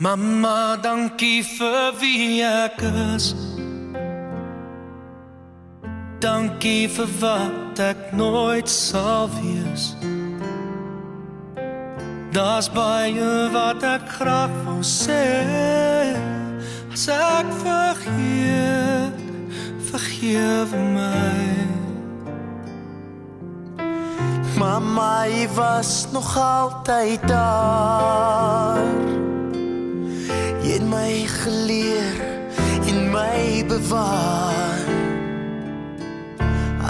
Mama, dankie vir wie ek is. Dankie vir wat ek nooit sal wees. Daar's baie wat ek graag wou sê. As ek vergeet, vergewe my. Mama, jy was nog altyd daar. Jy het my geleer en my bewaar.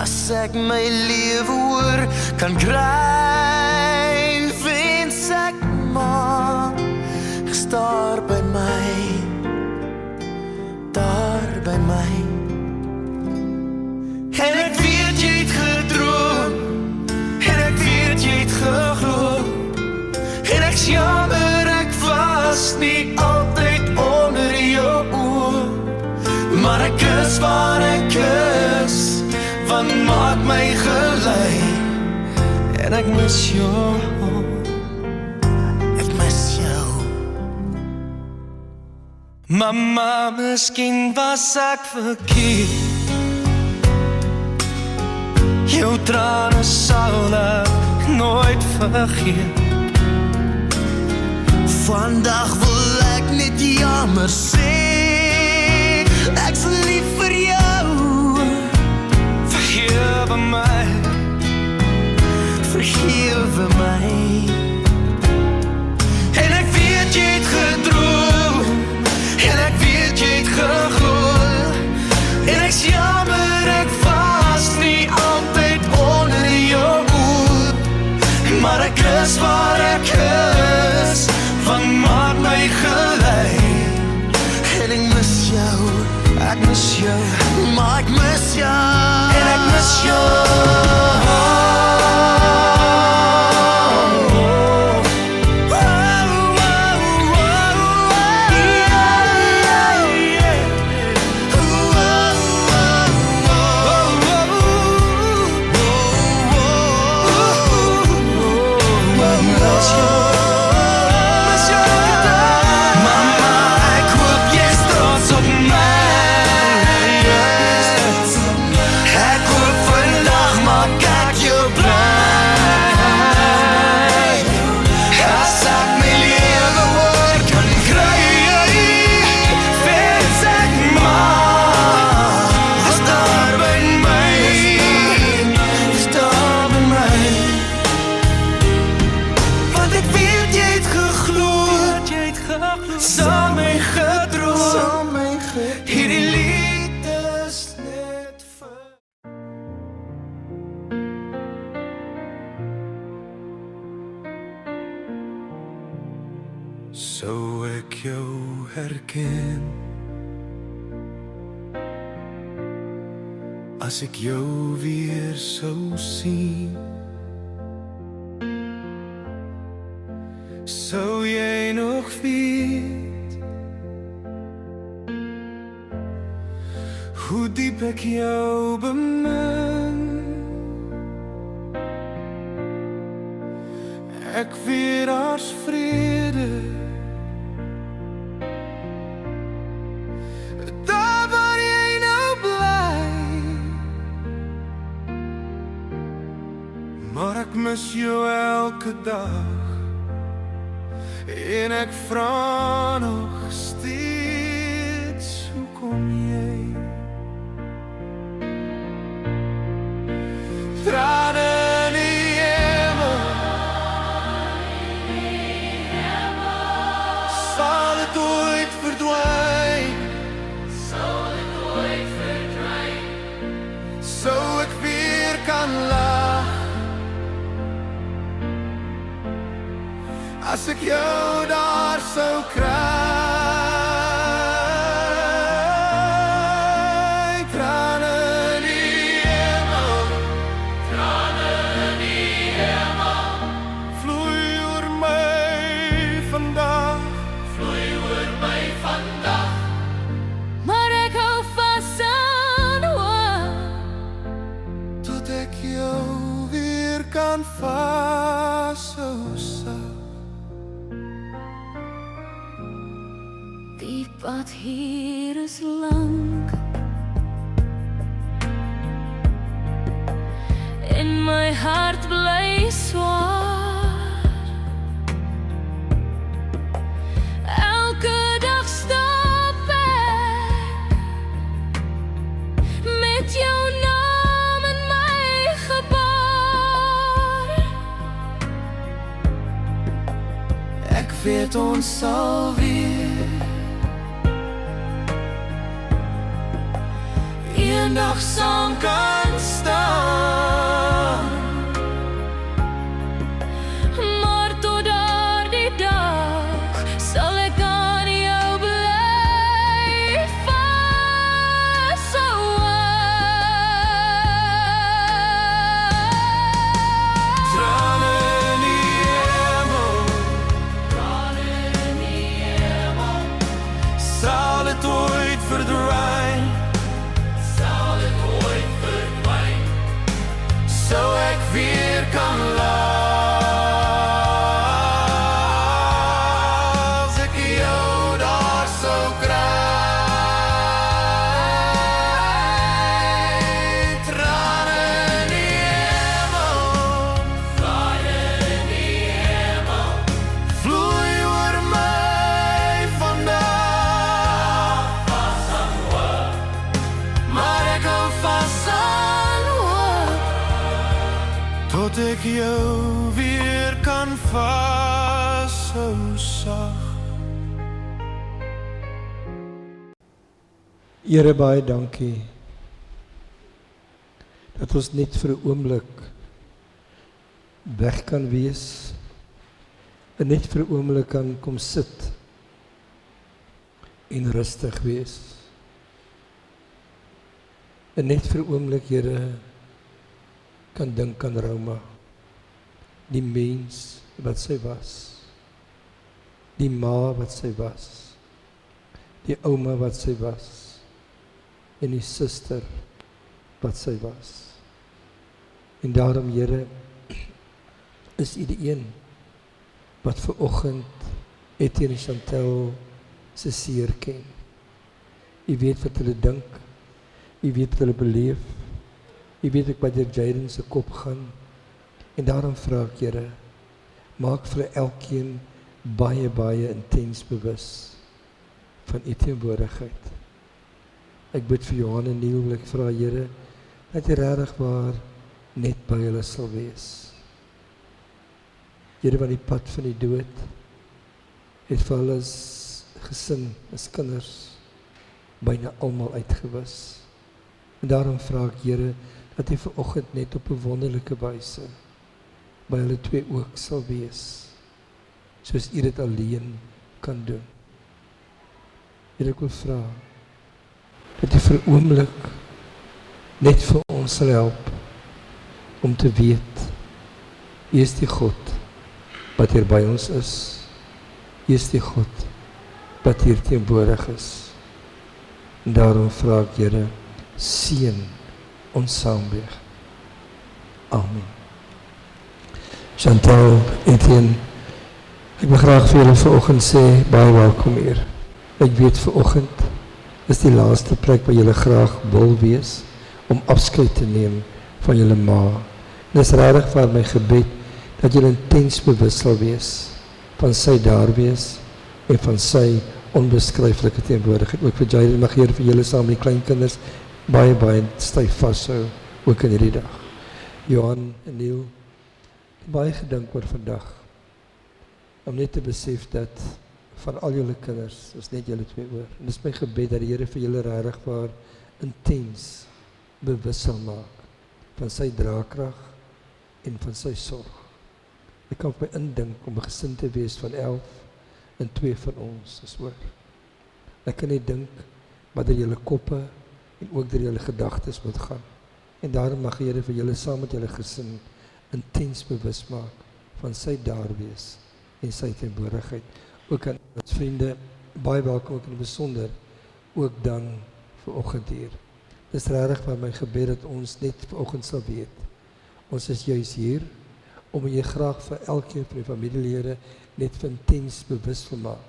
As ek my lewe oor kan kry, wens ek maar gestaar by my, daar by my. En ek weet jy het gedroom, en ek weet jy het geglo, en ek's jammer ek was nie altyd onder jou oor. Maar ek is waar ek is, want maak my gelei. En ek mis jou, ek mis jou. Mama, miskien was ek verkeerd. Jou trane sal ek nooit vergeet. Vandag wil ek net jammer sê, ek's lief vir jou. Vergewe my, vergewe my. En ek weet jy het gedroom, en ek weet jy het geglo, en ek's jammer ek was nie altyd onder jou oor. Maar ek is waar ek is, want maak my gelei. En ek mis jou, ek mis jou, maar ek mis jou. En ek mis jou. Sal my gedroom, hierdie lied is net vir. Sou ek jou herken as ek jou weer sou sien? Sou jy nog weet hoe diep ek jou bemin? Ek weet daar's vrede daar waar jy nou bly, maar ek mis jou elke dag. En ek vra nog steeds, hoe kom jy? Trane in die hemel, sal het ooit verdwyn? Sou ek weer kan lag as ek jou daar sou kry? Trane in die hemel, vloei oor my vandag, maar ek hou vas aan hoop, tot ek jou weer kan vashou. pad hier is lank. En my hart bly swaar. Elke dag stap ek met jou naam in my gebaar. Ek weet ons sal weer eendag saam kan staan. Maar tot daardie dag sal ek aan jou bly vashou. Trane in die hemel, sal het ooit verdwyn? Sou ek weer kan laat, as ek jou daar sou kry. Trane in die hemel, vloei oor my vandag. Maar ek hou vas aan hoop, tot ek jou weer kan vashou sag. Here, baie dankie dat ons net vir 'n oomblik weg kan wees en net vir 'n oomblik kan kom sit en rustig wees. En net vir 'n oomblik, Here, kan dink aan Roma, die mens wat sy was, die ma wat sy was, die ouma wat sy was, en die suster wat sy was. En daarom, Here, is U die een wat ver oggend Etienne en Chantel se seer ken. U weet wat hulle dink, U weet wat hulle beleef, U weet ek wat deur Jaden se kop gaan. En daarom vra ek, Here, maak vir elkeen baie, baie intens bewus van U teenwoordigheid. Ek bid vir Johan en Neil, ek vra, Here, dat U regtig waar net by hulle sal wees. Here, van die pad van die dood het vir hulle as gesin, as kinders, byna almal uitgewis. En daarom vra ek, Here, dat U vanoggend net op 'n wonderlike wyse by hulle twee ook sal wees, soos U dit alleen kan doen. Here, ek wil vra dat U vir 'n oomblik net vir ons sal help om te weet, U is die God wat hier by ons is. U is die God wat hier teenwoordig is. En daarom vra ek, Here, seën ons saamweeg. Amen. Chantal, Etienne, ek wil graag vir julle vanoggend sê, baie welkom hier. Ek weet vanoggend is die laaste plek waar julle graag wil wees, om afskeid te neem van julle ma. En is regtig vir my gebed, dat julle intens bewus sal wees, van sy daar wees, en van sy onbeskryflike teenwoordigheid. Ook vir Jaden, mag Here vir julle saam met die kleinkinders, baie, baie styf vashou, ook in hierdie dag. Johan en Neil, baie gedink oor vandag, om net te besef dat van al julle kinders, is net julle twee oor. En dis my gebed dat die Here vir julle regtig waar intens bewus sal maak van sy draagkrag en van sy sorg. Ek kan my indink om 'n gesin te wees van 11 en 2 van ons is oor. Ek kan net dink wat deur julle koppe en ook deur julle gedagtes moet gaan. En daarom mag Here vir julle saam met julle gesin intens bewus maak van sy daar wees en sy teenwoordigheid. Ook aan ons vriende, baie welkom ook in die besonder, ook dan vanoggend hier. Dis regtig vir my gebed dat ons net vanoggend sal weet. Ons is juis hier om jy graag vir elkeen van die familielede net intens bewus te maak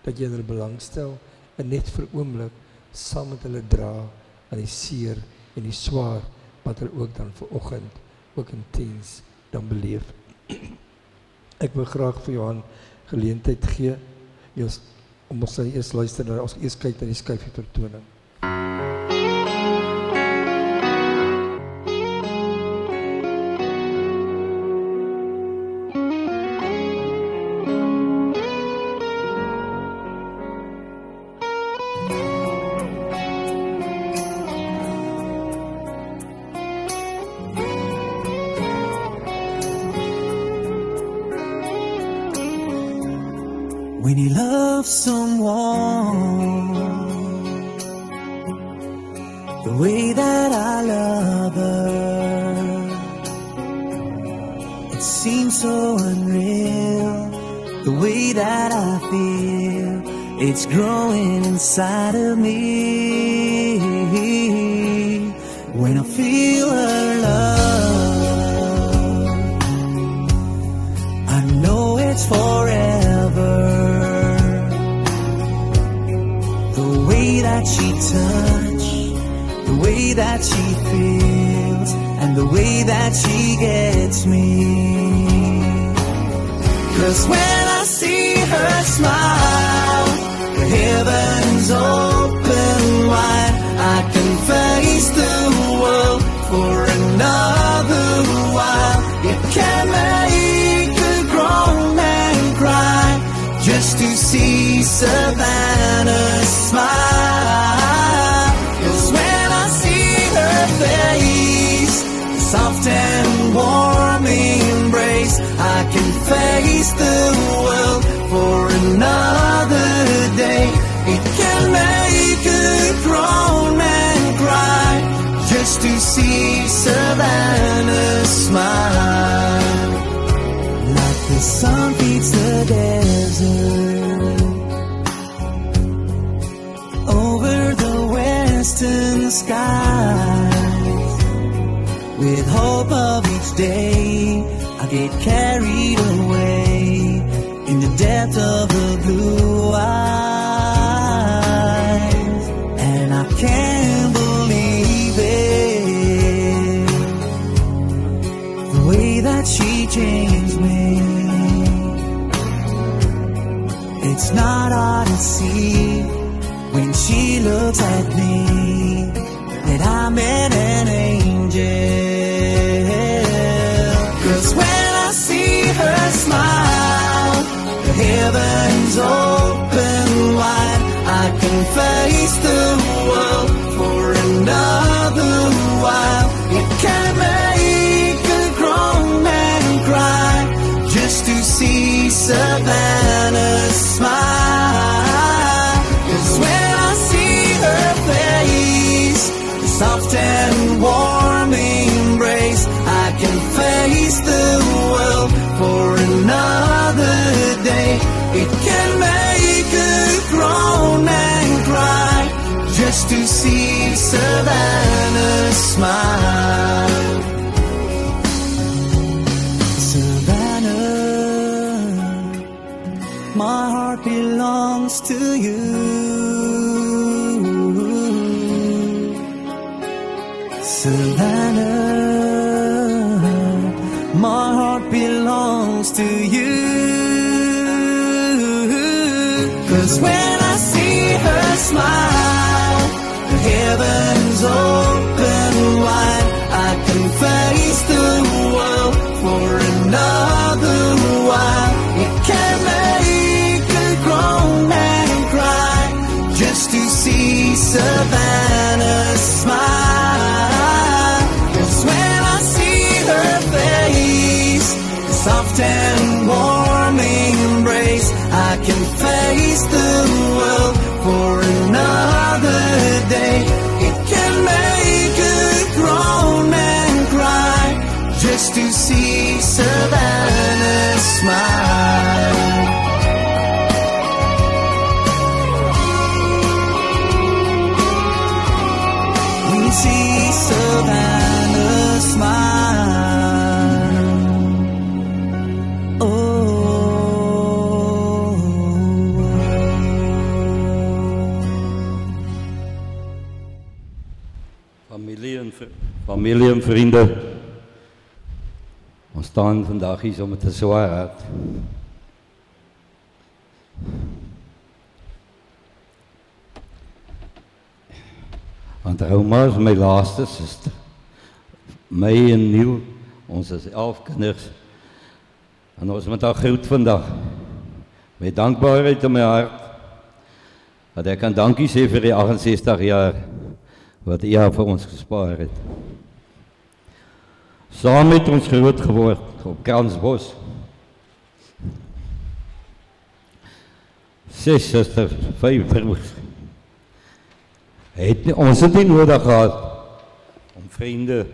dat jy hulle belangstel en net vir 'n oomblik saam met hulle dra aan die seer en die swaar wat hulle ook dan vanoggend ook intens dan beleef. Ek wil graag vir Johan geleentheid gee om ons eers luister na ons eers kyk na die skyfie vertoning. When you love someone the way that I love her, it seems so unreal. The way that I feel, it's growing inside of me. When I feel her love, I know it's forever. The way that she touches, the way that she feels, and the way that she gets me. 'Cause when I see her smile, the heavens open wide. I can face the world for another while. You can make a grown man cry just to see Savannah smile. 'Cause when I see her face, soft and warm embrace, I can face the world for another day. It can make a grown man cry just to see Savannah smile. Like the sun feeds the desert over the western skies. With hope of each day, I get carried away in the depth of the blue eyes. And I can't believe it, the way that she changed me. It's not hard to see when she looks at me that I met an angel. 'Cause when I see her smile, the heavens open wide. I can face the world for another while. It can make a grown man cry just to see Savannah smile. 'Cause when I see her face, soft and warm embrace, I can face the world for another day. It can make a grown man cry just to see Savannah smile. Savannah, my heart belongs to you. Savannah, my heart belongs to you. 'Cause when I see her smile, the heavens open wide. I can face the world for another while. It can make a grown man cry just to see Savannah smile. 'Cause when I see her face, soft and warm embrace, I can face the world for another day. It can make a grown man cry just to see Savannah smile. We see Savannah smile. Oh. familie en vriende. Ons staan vandag hier so met 'n swaar hart. Want Rouma is my laaste suster. My en Niel, ons is 11 kinders. En ons moet haar groet vandag. Met dankbaarheid in my hart. Dat ek kan dankie sê vir die 68 jaar wat u vir ons gespaar het. Saam met ons groot geword op Kransbos. 6 susters, 5 broers. Ons het nie nodig gehad om vriende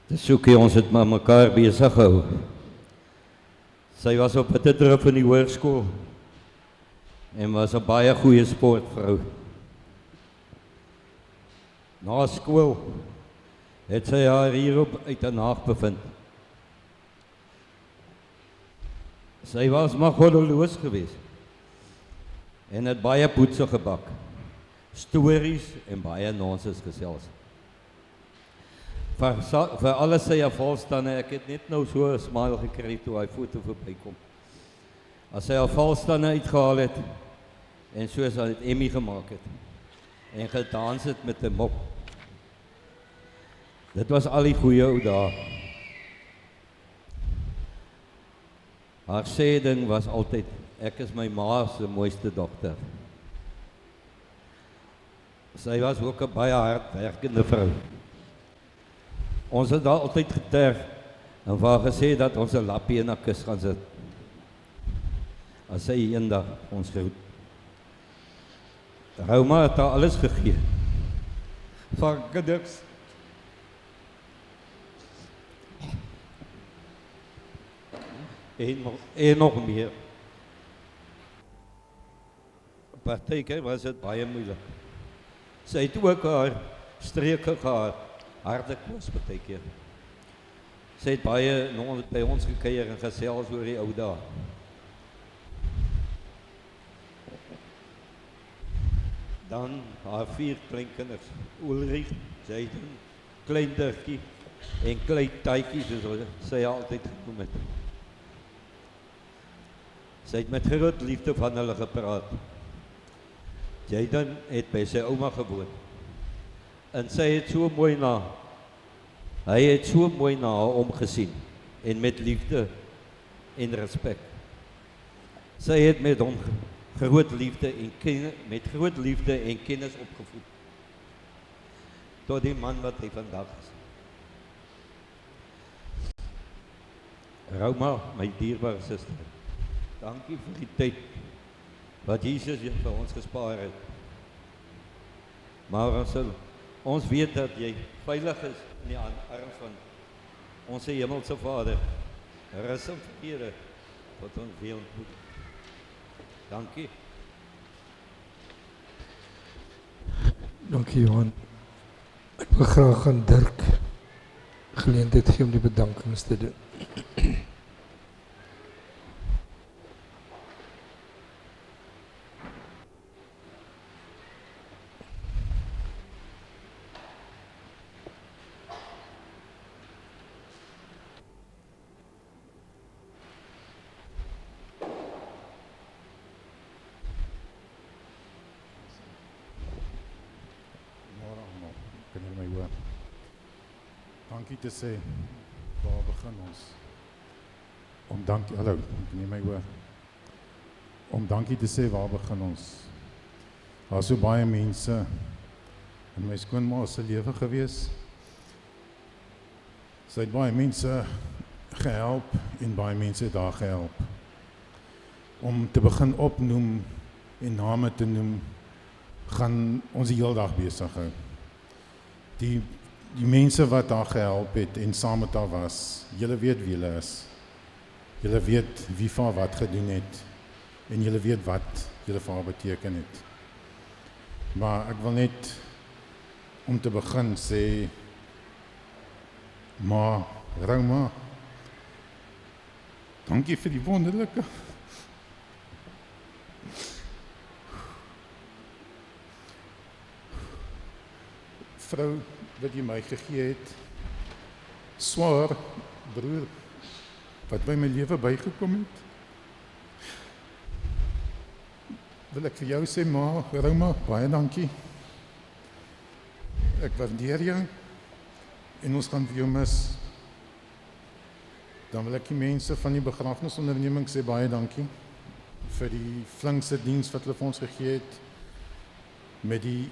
te soek, ons het met mekaar besig gehou. Sy was op 'n drif in die hoërskool en was 'n baie goeie sportvrou. Na skool het sy haar hierop uit 'n Haag bevind. Sy was maar goddeloos geweest en het baie poetse gebak, stories en baie nonsens gesels. Vir alles sy afvalstande, ek het net nou so 'n smile gekry toe hy foto verbykom. As sy afvalstande uitgehaal het en soos hy het Emmy gemaak het en gedans het met 'n mop. Dit was al die goeie ou dae. Haar sê ding was altyd, ek is my ma se mooiste dogter. Sy was ook 'n baie hardwerkende vrou. Ons het daar altyd geterg en vir haar gesê dat ons 'n lappie in 'n kus gaan sit. As sy eendag ons groet. Rouma het haar alles gegee. Van kinders. En nog meer. Partykeer was dit baie moeilik. Sy het ook haar streke gehad, harde kos partykeer. Sy het baie by ons gekuier en gesels oor die ou dae. Dan haar 4 kleinkinders, Ulrich, Jaden, klein Dirkie en klein Taitjie, soos sy altyd genoem het. Sy het met groot liefde van hulle gepraat. Jaden het by sy ouma gewoon. En sy het so mooi na, hy het so mooi na haar omgesien en met liefde en respek. Sy het met hom groot liefde en kennis opgevoed. Tot die man wat hy vandag is. Rouma, my dierbare suster, dankie vir die tyd wat Jesus vir ons gespaar het. Maar ons weet dat jy veilig is in die arms van ons hemelse Vader. Rus en vrede wat ons weer ontmoet. Dankie. Dankie Johan. Ek wil graag aan Dirk geleentheid gee om die bedankings te doen. Dankie te sê, waar begin ons? Om dankie, hallo, neem my hoor. Om dankie te sê, waar begin ons? Daar so baie mense in my skoonma se lewe gewees. Sy het baie mense gehelp en baie mense het haar gehelp. Om te begin opnoem en name te noem, gaan ons die hele dag besig hou. Die mense wat haar gehelp het en saam met haar was, julle weet wie hulle is. Julle weet wie vir haar wat gedoen het en julle weet wat julle vir haar beteken het. Maar ek wil net om te begin sê, maar Rouma, dankie vir die wonderlike vrou wat jy my gegee het, swaar broer, wat by my lewe bygekom het. Wil ek vir jou sê, ma, Rouma, baie dankie. Ek waardeer jou en ons gaan vir jou mis. Dan wil ek die mense van die begrafnisonderneming sê baie dankie vir die flinkse diens wat hulle vir ons gegee het, met die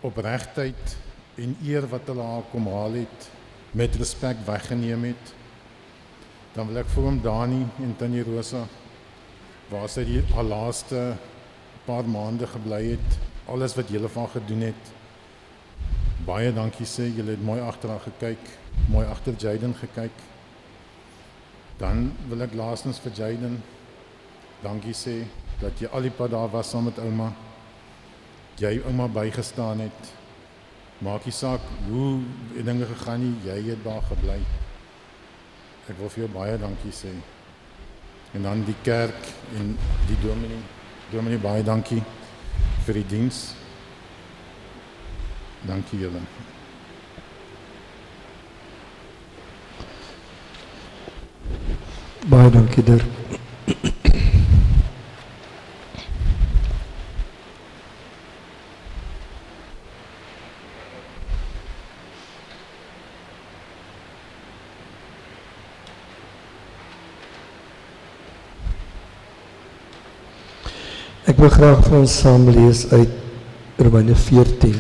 opregtheid en eer wat hulle haar kom haal het, met respek weggeneem het. Dan wil ek vir oom Dani en Tannie Rosa, waar sy die haar laaste paar maande gebly het, alles wat julle van gedoen het, baie dankie sê, julle het mooi agter haar gekyk, mooi agter Jaden gekyk. Dan wil ek laastens vir Jaden dankie sê, dat jy al die pad daar was saam met ouma, jy ouma bygestaan het, maak nie saak hoe dinge gegaan nie, jy het daar gebly. Ek wil vir jou baie dankie sê. En dan die kerk en die dominee baie dankie vir die diens. Dankie julle. Baie dankie, Dirk. Ek wil graag vir ons saam lees uit Romeine 14,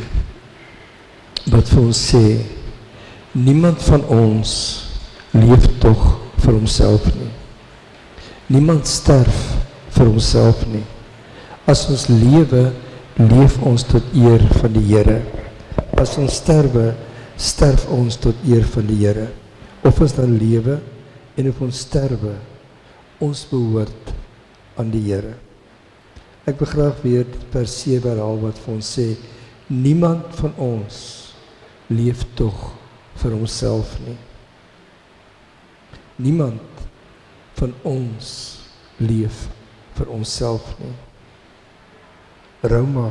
wat vir ons sê, niemand van ons leef tog vir homself nie. Niemand sterf vir homself nie. As ons lewe, leef ons tot eer van die Here. As ons sterwe, sterf ons tot eer van die Here. Of ons dan lewe en of ons sterwe, ons behoort aan die Here. Ek wil graag weer per 7 herhaal wat vir ons sê, niemand van ons leef tog vir homself nie. Niemand van ons leef vir onsself nie. Rouma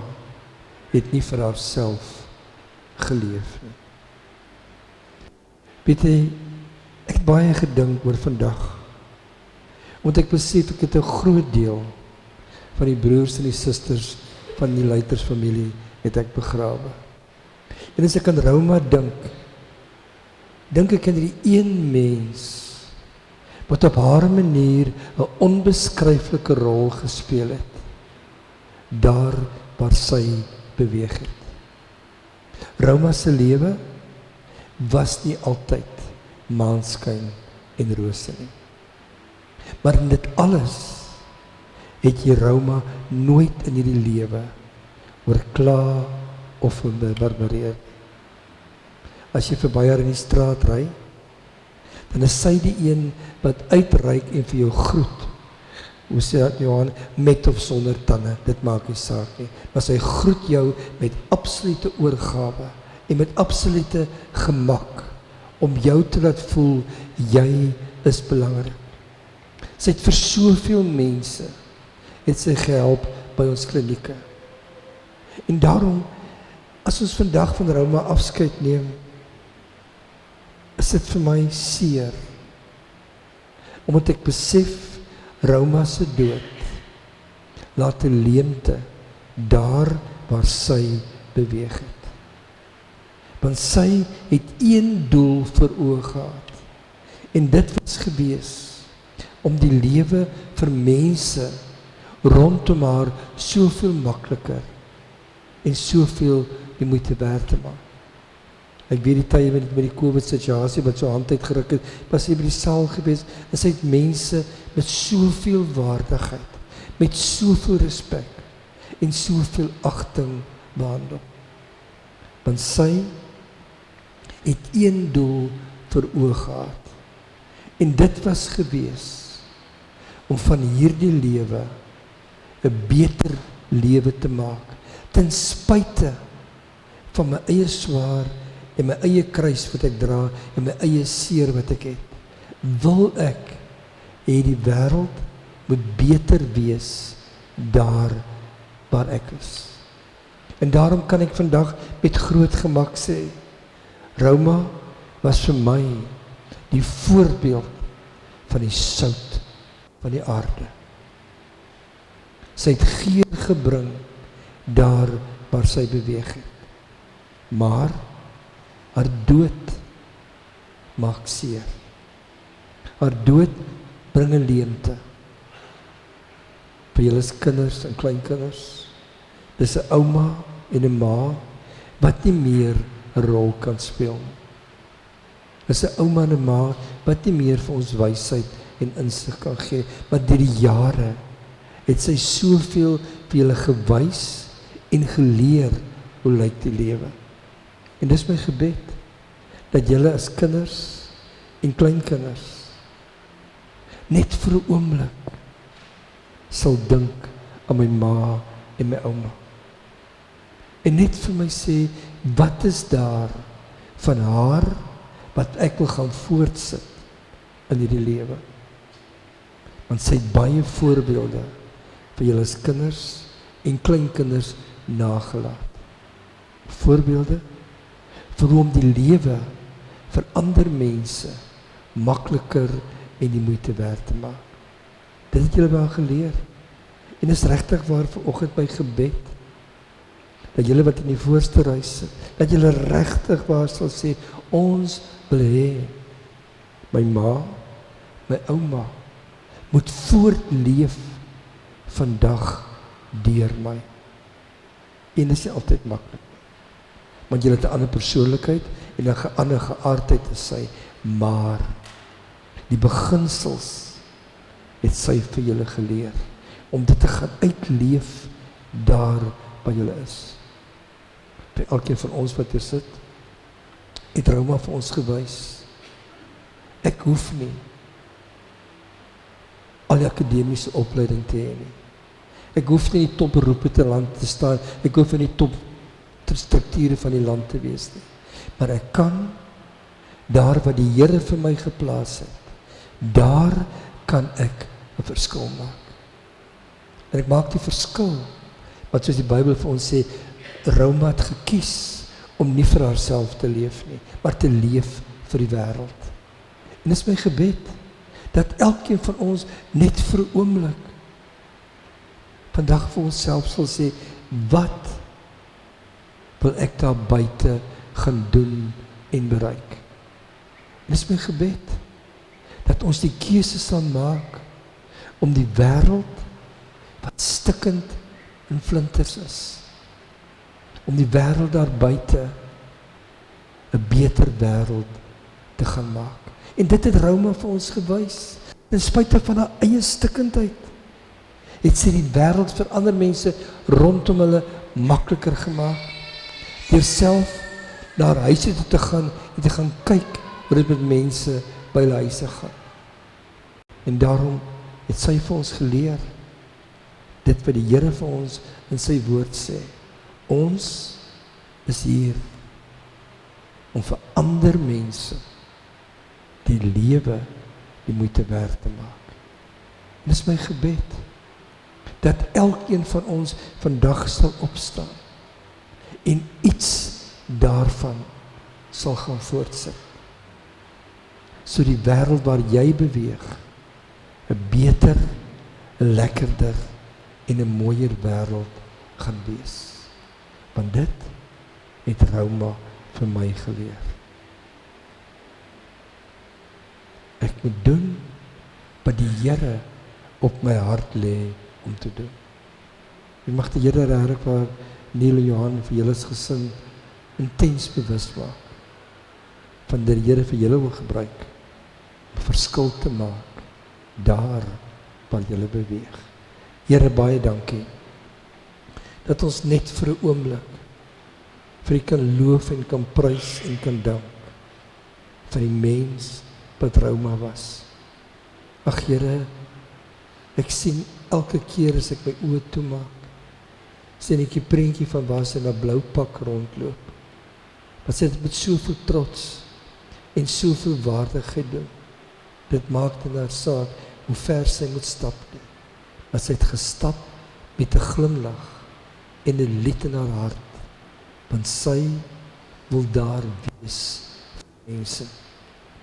het nie vir haarself geleef nie. Weet jy, ek het baie gedink oor vandag, want ek besef ek het 'n groot deel van die broers en die susters van die Luitersfamilie het ek begrawe. En as ek aan Rouma dink ek aan die een mens wat op haar manier 'n onbeskryflike rol gespeel het, daar waar sy beweeg het. Rouma se lewe was nie altyd maanskyn en rose nie. Maar in dit alles het jy Rouma nooit in hierdie lewe oorkla of onderbarbareer. As jy verby haar in die straat ry, dan is sy die een wat uitreik en vir jou groet. Hoe sê dat Johan, met of sonder tande, dit maak nie saak nie. Maar sy groet jou met absolute oorgawe en met absolute gemak, om jou te laat voel, jy is belangrik. Sy het vir soveel mense, het sy gehelp by ons klinieke. En daarom, as ons vandag van Rouma afskeid neem, is dit vir my seer, omdat ek besef, Rouma se dood, laat 'n leemte daar waar sy beweeg het. Want sy het een doel voor oë gehad, en dit was gewees, om die lewe vir mense rondom haar soveel makliker en soveel die moeite werd te maak. Ek weet die tye met die COVID-situasie wat so hand uitgeruk het, was sy by die saal gewees, en sy het mense met soveel waardigheid, met soveel respek en soveel agting behandel. Want sy het een doel vir oë gehad, en dit was gewees om van hierdie lewe 'n beter lewe te maak, ten spyte van my eie swaar en my eie kruis wat ek dra en my eie seer wat ek het. Wil ek hê die wêreld moet beter wees daar waar ek is. En daarom kan ek vandag met groot gemak sê, Rauma was vir my die voorbeeld van die sout van die aarde. Sy het geur gebring daar waar sy beweeg het. Maar haar dood maak seer. Haar dood bring 'n leemte. Vir julle kinders en kleinkinders, dis 'n ouma en 'n ma wat nie meer 'n rol kan speel nie. Dis 'n ouma en 'n ma wat nie meer vir ons wysheid en insig kan gee, maar deur die jare het sy soveel vir julle gewys en geleer hoe lyk die lewe. En dis my gebed, dat julle as kinders en kleinkinders net vir 'n oomblik sal dink aan my ma en my ouma. En net vir my sê, wat is daar van haar wat ek wil gaan voortsit in hierdie lewe? Want sy het baie voorbeelde vir julle as kinders en kleinkinders nagelaat. Voorbeelde vir hoe om die lewe vir ander mense makliker en die moeite werd te maak. Dit het julle wel geleer. En is regtig waar vanoggend my gebed, dat julle wat in die voorste ry sit, dat julle regtig waar sal sê, ons wil hê, my ma, my ouma, moet voortleef vandag deur my. En dit is nie altyd maklik, want julle het 'n ander persoonlikheid en 'n ander geaardheid as sy, maar die beginsels het sy vir julle geleer, om dit te gaan uitleef daar waar julle is. Vir elkeen van ons wat hier sit, het Rauma vir ons gewys, ek hoef nie al die akademiese opleiding te hê nie. Ek hoef nie die topberoepe te land te staan, ek hoef nie die top strukture van die land te wees nie. Maar ek kan, daar waar die Here vir my geplaas het, daar kan ek 'n verskil maak. En ek maak die verskil, wat soos die Bybel vir ons sê, Rauma het gekies om nie vir haarself te leef nie, maar te leef vir die wêreld. En dit is my gebed, dat elkeen van ons net vir 'n oomblik vandag vir onsself sal sê, wat wil ek daar buite gaan doen en bereik? En dit is my gebed, dat ons die keuse sal maak om die wêreld wat stikkend in flinters is, om die wêreld daar buite 'n beter wêreld te gaan maak. En dit het Rauma vir ons gewys. In spite van haar eie stikkendheid, het sy die wêreld vir ander mense rondom hulle makliker gemaak, deur self na haar huise toe te gaan en te gaan kyk hoe dit met mense by hulle huise gaan. En daarom het sy vir ons geleer, dit wat die Here vir ons in sy woord sê, ons is hier om vir ander mense die lewe die moeite werd te maak. Dit is my gebed, dat elkeen van ons vandag sal opstaan en iets daarvan sal gaan voortsit. So die wêreld waar jy beweeg 'n beter, 'n lekkerder en 'n mooier wêreld gaan wees. Want dit het Rauma vir my geleer. Ek moet doen wat die Here op my hart lê om te doen. Ek mag die Here regtig waar Neil en Johan vir julle gesin intens bewus maak van dat die Here vir julle wil gebruik om verskil te maak daar waar julle beweeg. Here, baie dankie dat ons net vir 'n oomblik vir U kan loof en kan prys en kan dank vir die mens wat Rauma was. Ag Here, ek sien elke keer as ek my oë toemaak, sien ek die prentjie van waar sy in 'n blou pak rondloop. Wat sy dit met soveel trots en soveel waardigheid doen. Dit maak dit haar saak hoe ver sy moet stap nie. Maar sy het gestap met 'n glimlag en 'n lied in haar hart, want sy wil daar wees mense.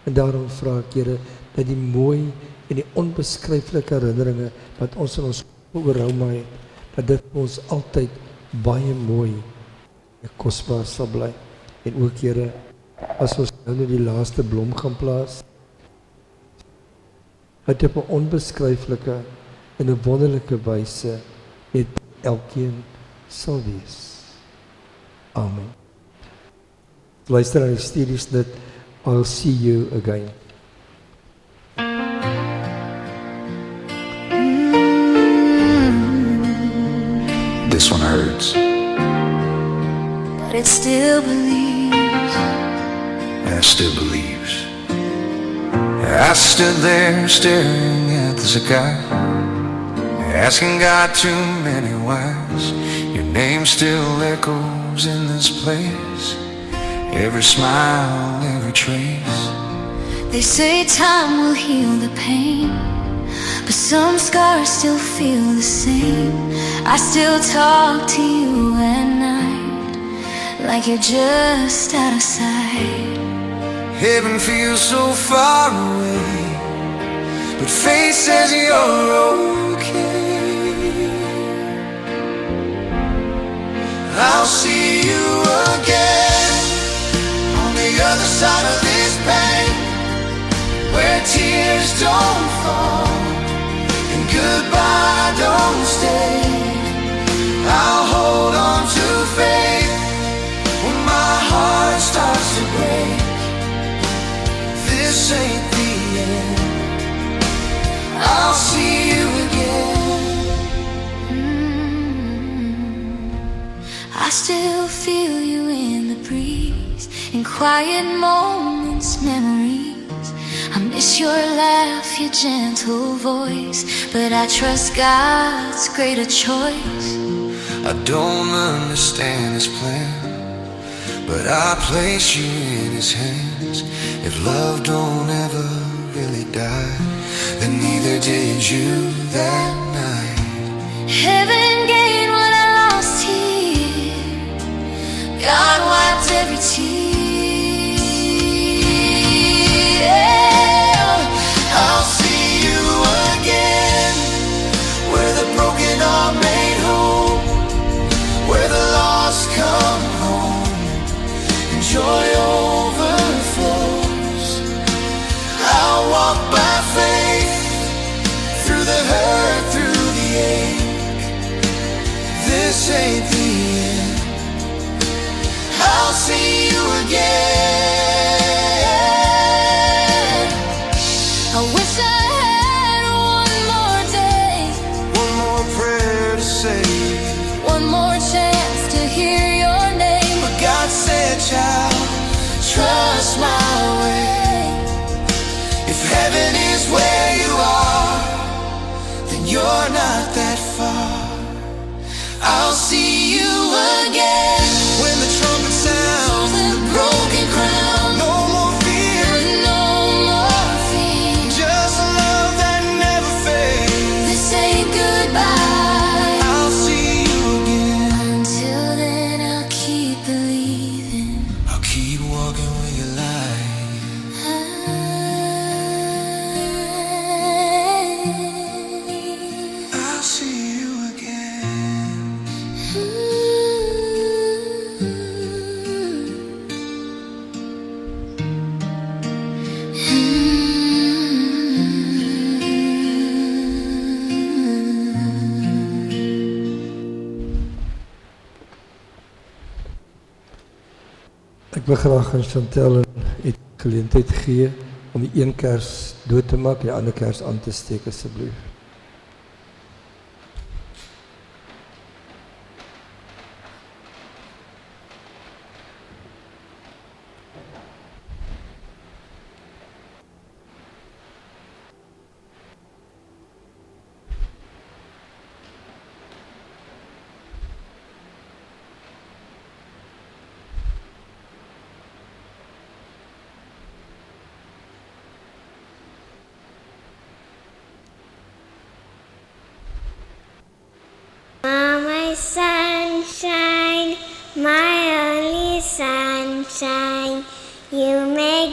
En daarom vra ek, Here, dat die mooi en die onbeskryflike herinneringe wat ons in ons oor Roma het, dat dit vir ons altyd baie mooi en kosbaar sal bly. En ook, Here, as ons nou die laaste blom gaan plaas, dat dit op 'n onbeskryflike en 'n wonderlike wyse met elkeen sal wees. Amen. Luister na die studies dit, I'll see you again. This one hurts. But it still believes. I still believes. I stood there staring at the sky, asking God too many whys. Your name still echoes in this place. Every smile, every trace. They say time will heal the pain, but some scars still feel the same. I still talk to you at night, like you're just out of sight. Heaven feels so far away, but faith says you're okay. I'll see you again on the other side of this pain, where tears don't fall and goodbye don't stay. I'll hold on to faith when my heart starts to break. This ain't the end. I'll see you again. I still feel you in the breeze, in quiet moments, memories. I miss your laugh, your gentle voice, but I trust God's greater choice. I don't understand His plan, but I place you in His hands. If love don't ever really die, then neither did you that night. Heaven gained what I lost here. God wiped every tear. I'll see you again, where the broken are made whole, where the lost come home, and joy overflows. I'll walk by faith, through the hurt, through the ache. This ain't the end. I'll see you again. I wish I had one more day, One more prayer to say, one more chance to hear your name. but God said, child, trust my way. If heaven is where you are, then you're not that far. I'll see you again when the trumpet sounds and the broken crown. No more fear, No more fear. just a love that never fades. This ain't goodbye. I'll see you again. Until then, I'll keep believing. I'll keep walking with your light. I'll see you again. Ek wil graag aan Chantel en geleentheid gee om die een kers dood te maak en die ander kers aan te steek asseblief. My sunshine, my only sunshine, you make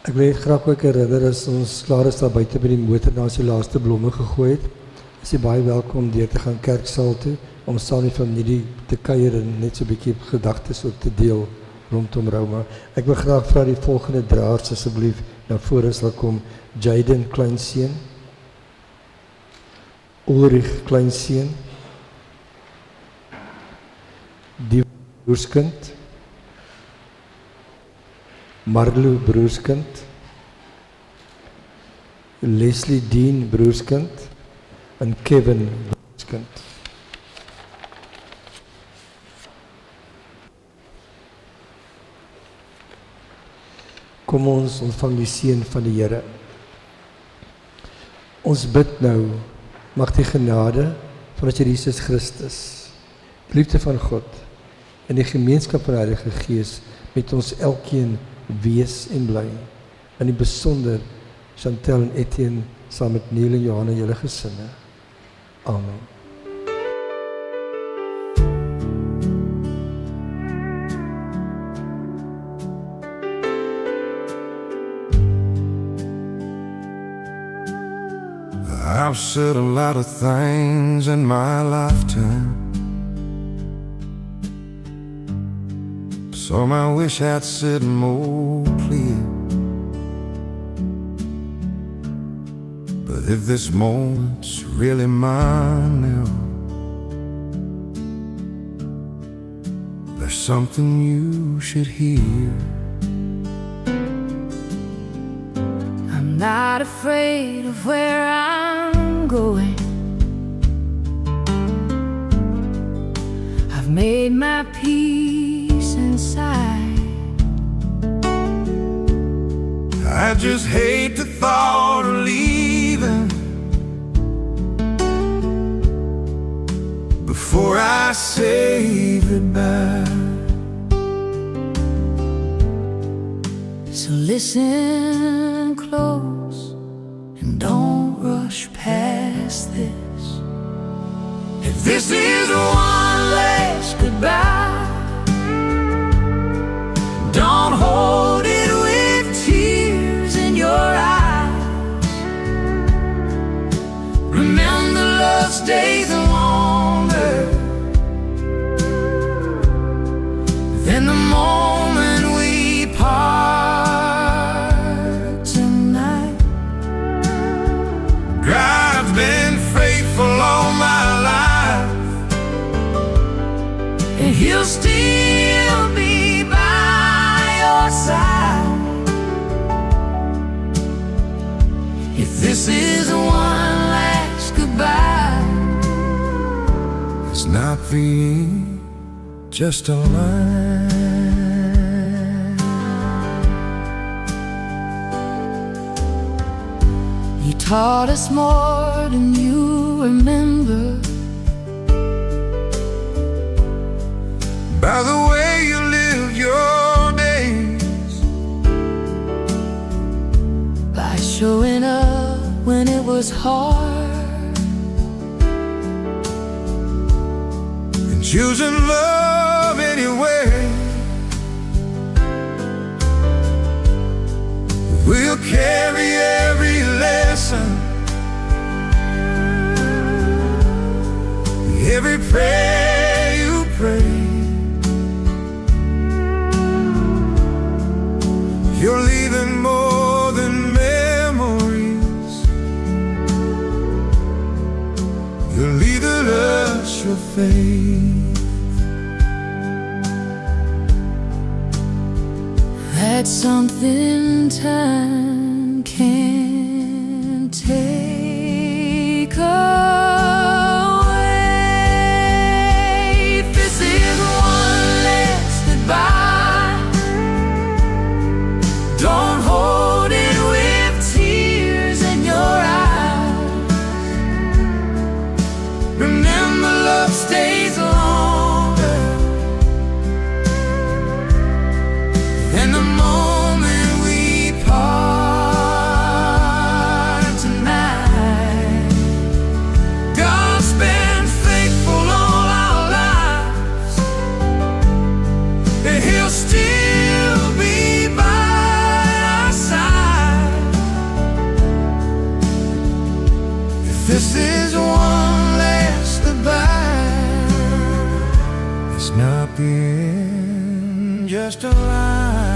Ek wil net graag ook herinner as ons klaar is daar buite by die motor na ons die laaste blomme gegooi het. Is jy baie welkom deur te gaan kerksaal toe om saam met die familie te kuier en net so 'n bietjie gedagtes ook te deel rondom Roma. Ek wil graag vra die volgende draers asseblief na vore sal kom. Jaden kleinseun, Ulrich kleinseun, die broerskind, Marlo broerskind, Leslie Dean broerskind en Kevin broerskind. Kom ons ontvang die seën van die Here. Ons bid nou, mag die genade van ons Here Jesus Christus, die liefde van God en die gemeenskap van die Heilige Gees met ons elkeen wees en bly. In die besonder Chantel en Etienne saam met Neil en Johanna julle gesinne. Amen. I've said a lot of things in my lifetime, some I wish I'd said more clear. But if this moment's really mine now, there's something you should hear. I'm not afraid of where I'm going. I've made my peace inside. I just hate the thought of leaving before I say goodbye. So listen close and don't rush past this. If this is one last goodbye, don't hold it with tears in your eyes. Remember, love stays longer than the moment we part tonight. God's been faithful all my life, and He'll still be by your side. If this is one last goodbye, it's not the end, just a line. You taught us more than you remember. By the way you lived your days, By showing up when it was hard, and choosing love anyway. We'll carry every lesson, every prayer you pray. You're leaving more than memories, you're leaving us your faith. that's something time can't take away. If this is one last goodbye, don't hold it with tears in your eyes. Remember, love stays longer than the moment we part. is one last goodbye. It's not the end, just a lie.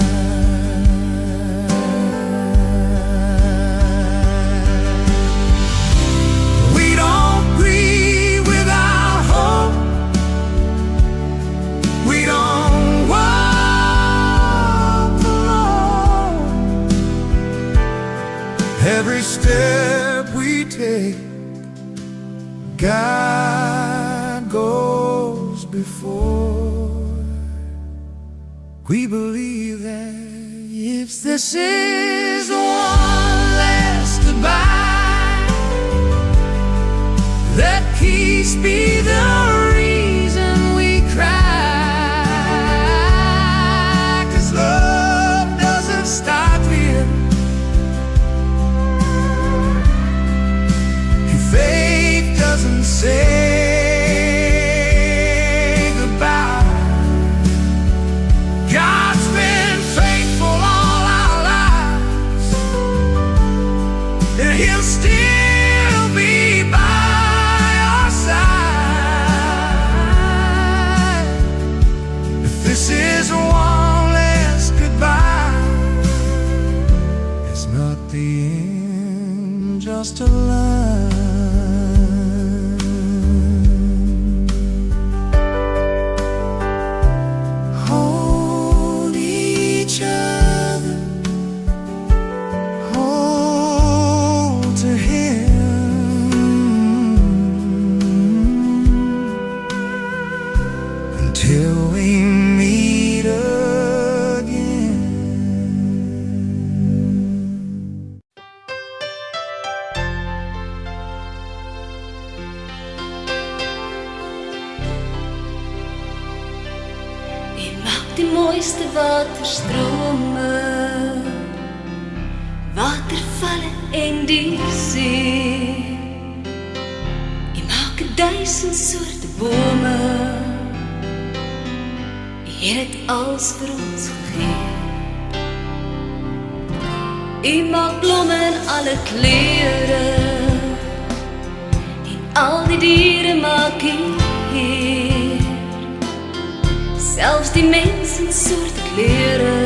We don't grieve without hope. We don't walk alone. Every step we take, God goes before. We believe that if this is one last goodbye, let peace be the reason we cry. 'Cause love doesn't stop here, and faith doesn't say goodbye. God's been faithful all our lives, and He'll still be by our side. If this is one last goodbye, it's not the end, just a lie. Hold each other, hold to Him until we meet again. U maak die mooiste waterstrome, watervalle en die see. U maak 1000 soorte bome, U het dit als vir ons gegee. U maak blomme in alle kleure, en al die diere maak U heer. Selfs die mens in soorte klere,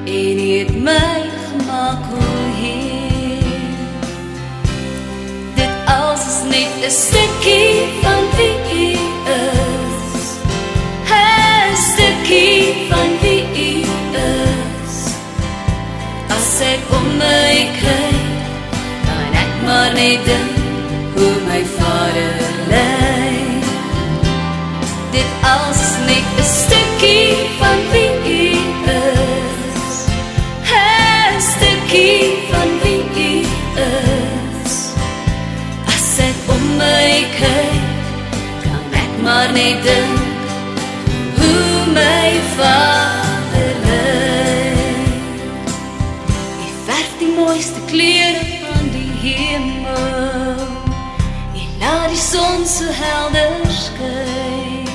en U het my gemaak, o Heer. Dit alles is net 'n stukkie van wie U is, 'n stukkie van wie U is. As ek om my kyk, kan ek maar net dink hoe my Vader lyk. Dit alles is net 'n stukkie van wie U is, 'n stukkie van wie U is. As ek om my kyk, kan ek maar net dink hoe my Vader lyk. U verf die mooiste kleure van die hemel, U laat die son so helder skyn.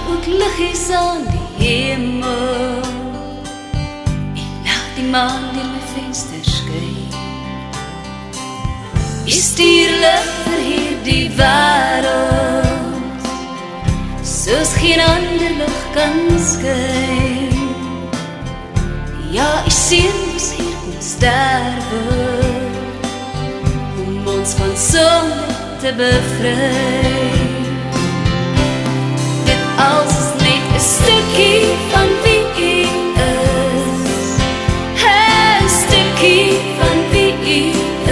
Ook liggies aan die hemel, U laat die maan deur my venster skyn. U stuur lig vir hierdie wêreld, soos geen ander lig kan skyn. Ja, U seun moes hier kom sterwe, om ons van sonde te bevry. Als is net 'n stukkie van wie U is, 'n stukkie van wie U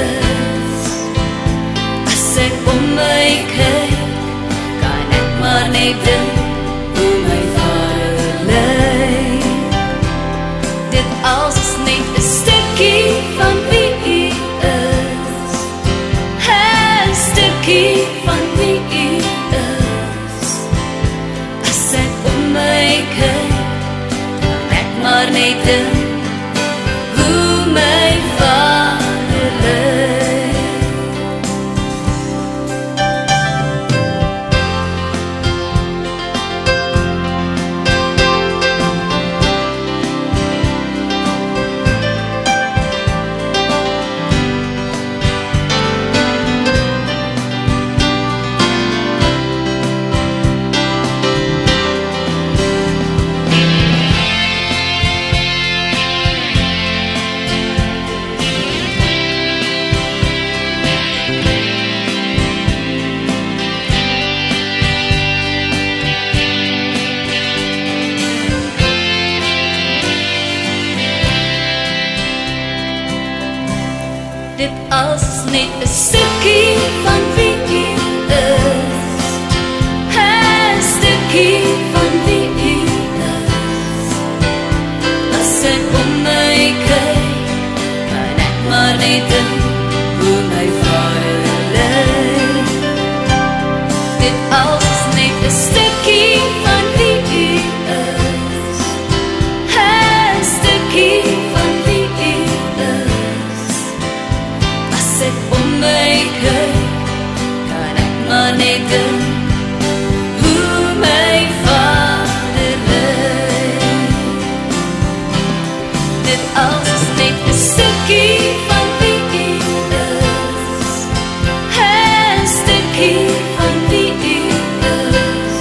is. As ek om my kyk, kan ek maar net dink hoe my Vader lyk. Dit alles is net 'n stukkie van wie U is, 'n stukkie van wie U is. As ek om my kyk, kan ek maar net dink hoe my Vader lyk. als is net 'n stukkie van wie u is. 'n stukkie van wie u is. As ek om my kyk, kan ek maar net dink hoe my vader lyk. Dit als is net 'n stukkie van wie u is. 'n stukkie van wie u is. As ek om my kyk, kan ek maar net dink hoe my vader lyk. Dit als is net 'n stukkie van wie u is. 'n stukkie van wie u is.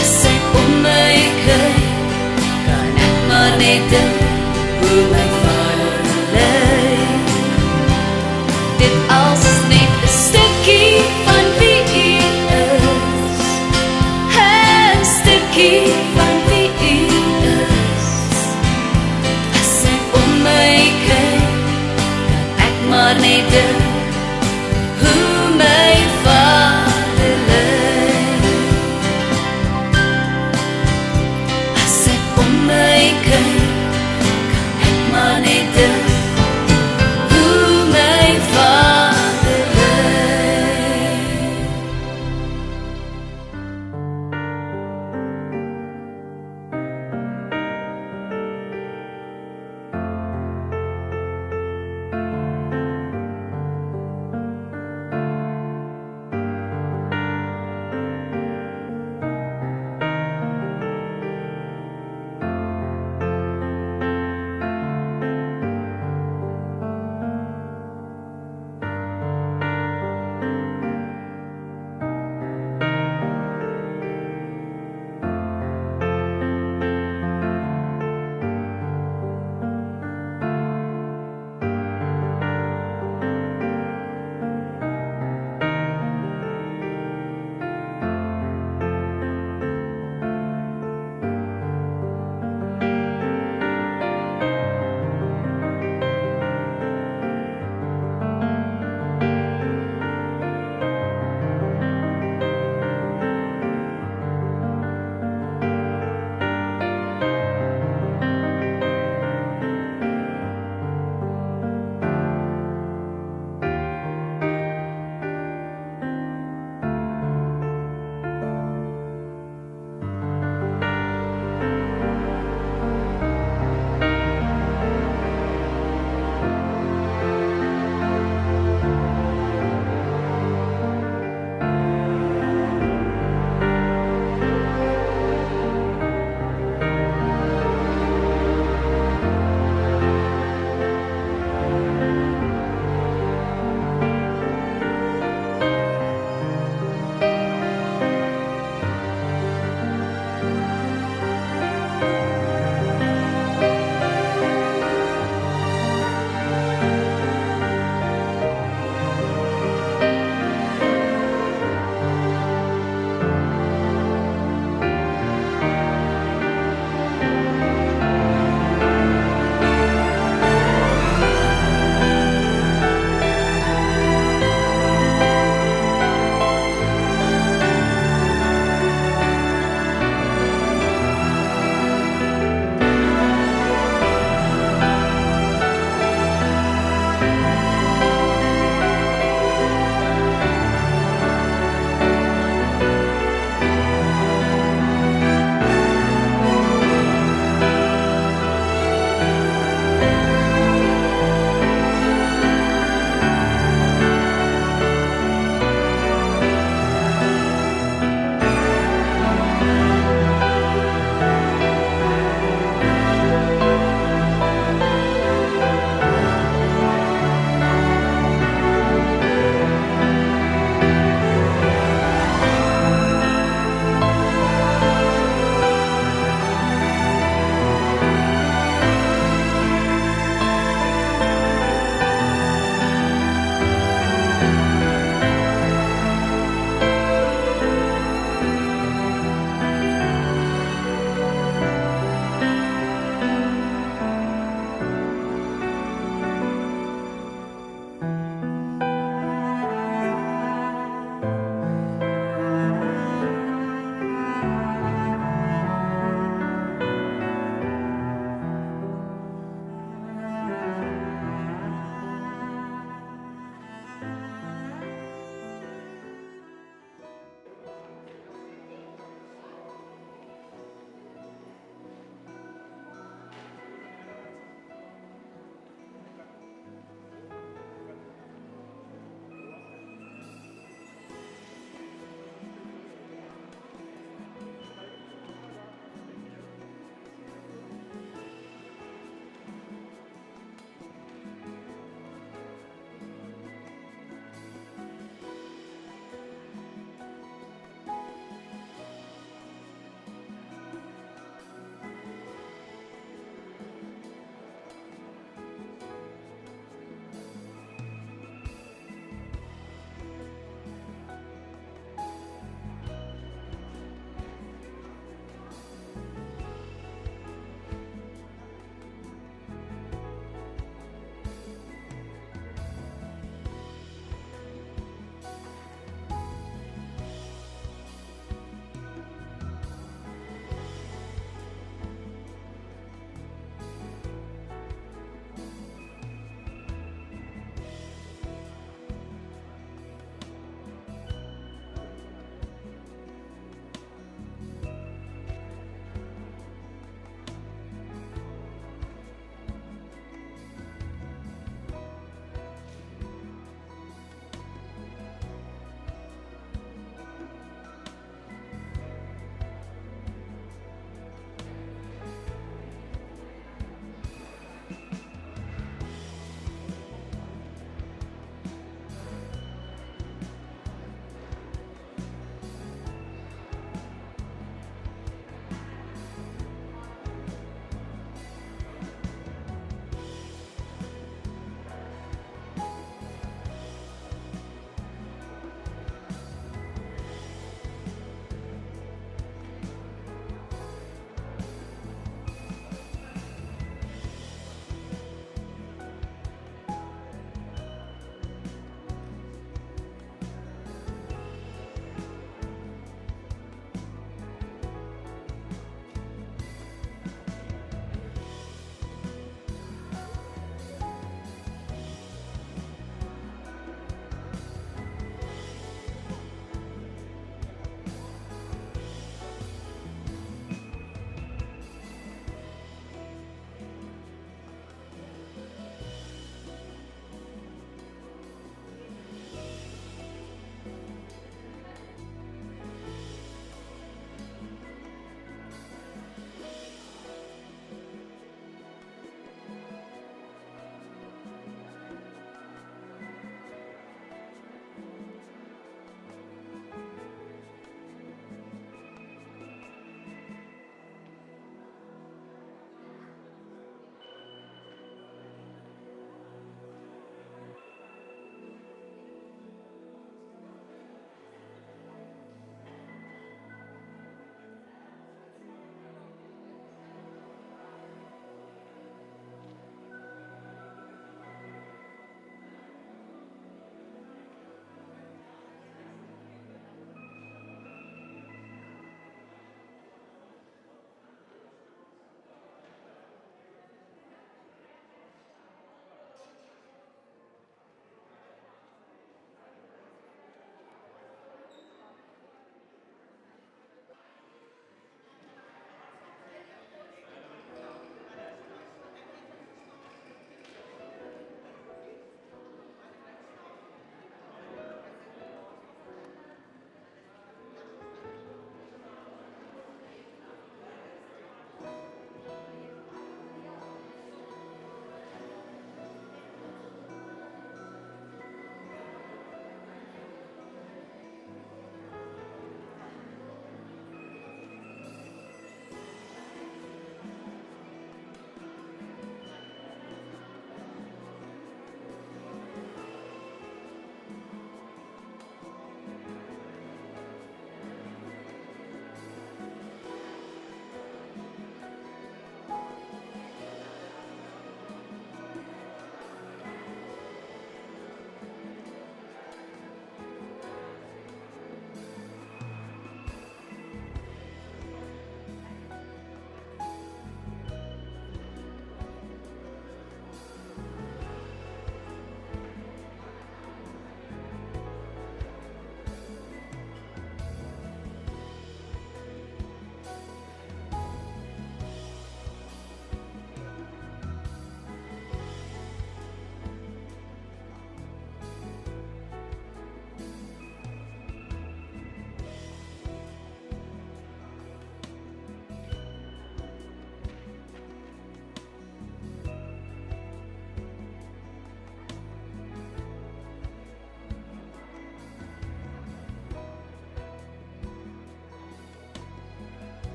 As ek om my kyk, kan ek maar net dink hoe my vader lyk. Dit als is net 'n stukkie van wie u is. 'n stukkie van wie u is. As ek om my kyk, kan ek maar net dink hoe my vader lyk. As ek om my kyk, kan ek maar net dink hoe my vader lyk.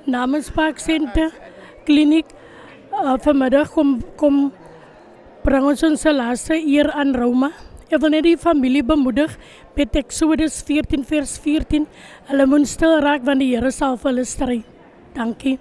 Namens Park Center Kliniek vanmiddag kom bring ons ons laaste eer aan Roma. Ek wil net die familie bemoedig met Exodus 14 vers 14. Hulle moet stil raak want die Here sal vir hulle stry. Dankie.